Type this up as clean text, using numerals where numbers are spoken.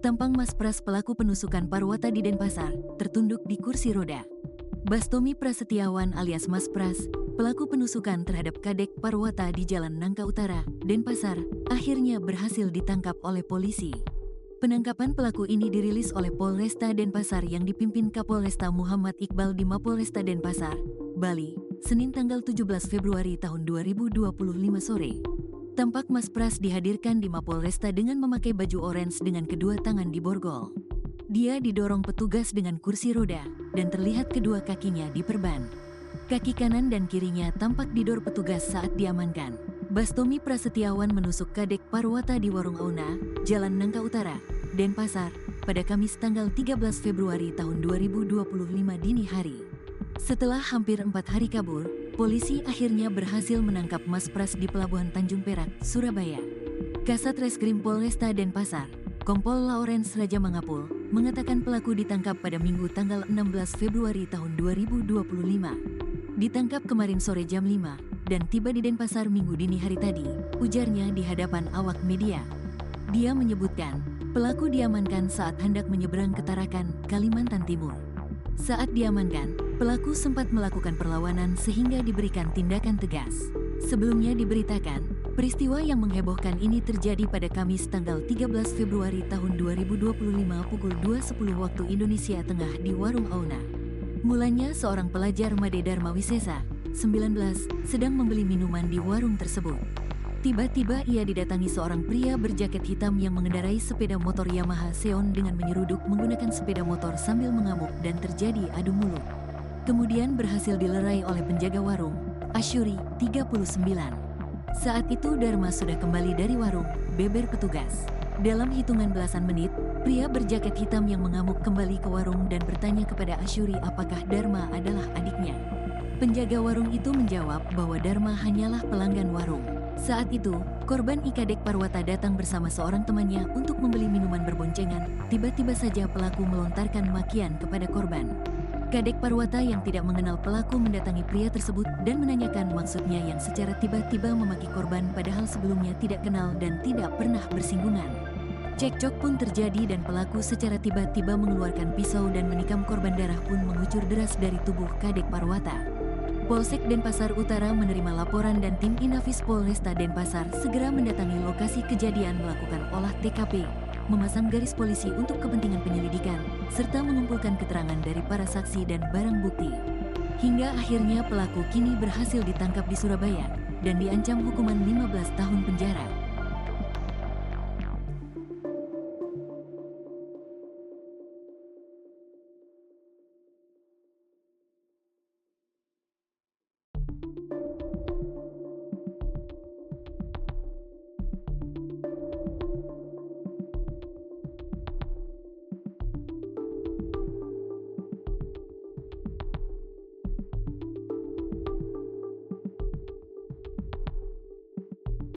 Tampang Mas Pras pelaku penusukan Parwata di Denpasar, tertunduk di kursi roda. Bastomi Prasetyawan alias Mas Pras, pelaku penusukan terhadap Kadek Parwata di Jalan Nangka Utara, Denpasar, akhirnya berhasil ditangkap oleh polisi. Penangkapan pelaku ini dirilis oleh Polresta Denpasar yang dipimpin Kapolresta Muhammad Iqbal di Mapolresta Denpasar, Bali, Senin tanggal 17 Februari tahun 2025 sore. Tampak Mas Pras dihadirkan di Mapolresta dengan memakai baju orange dengan kedua tangan diborgol. Dia didorong petugas dengan kursi roda, dan terlihat kedua kakinya diperban. Kaki kanan dan kirinya tampak didor petugas saat diamankan. Bastomi Prasetyawan menusuk Kadek Parwata di Warung Auna, Jalan Nangka Utara, Denpasar, pada Kamis tanggal 13 Februari tahun 2025 dini hari. Setelah hampir 4 hari kabur, polisi akhirnya berhasil menangkap Mas Pras di Pelabuhan Tanjung Perak, Surabaya. Kasat Reskrim Polresta Denpasar, Kompol Lawrence Raja Mangapul, mengatakan pelaku ditangkap pada Minggu tanggal 16 Februari tahun 2025. Ditangkap kemarin sore jam 5, dan tiba di Denpasar Minggu dini hari tadi, ujarnya di hadapan awak media. Dia menyebutkan, pelaku diamankan saat hendak menyeberang ke Tarakan, Kalimantan Timur. Saat diamankan, pelaku sempat melakukan perlawanan sehingga diberikan tindakan tegas. Sebelumnya diberitakan, peristiwa yang menghebohkan ini terjadi pada Kamis tanggal 13 Februari tahun 2025 pukul 2.10 waktu Indonesia Tengah di Warung Auna. Mulanya seorang pelajar Made Dharma Wisesa, 19, sedang membeli minuman di warung tersebut. Tiba-tiba ia didatangi seorang pria berjaket hitam yang mengendarai sepeda motor Yamaha Xeon dengan menyeruduk menggunakan sepeda motor sambil mengamuk dan terjadi adu mulut. Kemudian berhasil dilerai oleh penjaga warung, Asyuri, 39. Saat itu Dharma sudah kembali dari warung, beber petugas. Dalam hitungan belasan menit, pria berjaket hitam yang mengamuk kembali ke warung dan bertanya kepada Asyuri apakah Dharma adalah adiknya. Penjaga warung itu menjawab bahwa Dharma hanyalah pelanggan warung. Saat itu, korban Kadek Parwata datang bersama seorang temannya untuk membeli minuman berboncengan. Tiba-tiba saja pelaku melontarkan makian kepada korban. Kadek Parwata yang tidak mengenal pelaku mendatangi pria tersebut dan menanyakan maksudnya yang secara tiba-tiba memaki korban padahal sebelumnya tidak kenal dan tidak pernah bersinggungan. Cekcok pun terjadi dan pelaku secara tiba-tiba mengeluarkan pisau dan menikam korban. Darah pun mengucur deras dari tubuh Kadek Parwata. Polsek Denpasar Utara menerima laporan dan tim Inafis Polresta Denpasar segera mendatangi lokasi kejadian melakukan olah TKP, memasang garis polisi untuk kepentingan penyelidikan, serta mengumpulkan keterangan dari para saksi dan barang bukti. Hingga akhirnya pelaku kini berhasil ditangkap di Surabaya dan diancam hukuman 15 tahun penjara.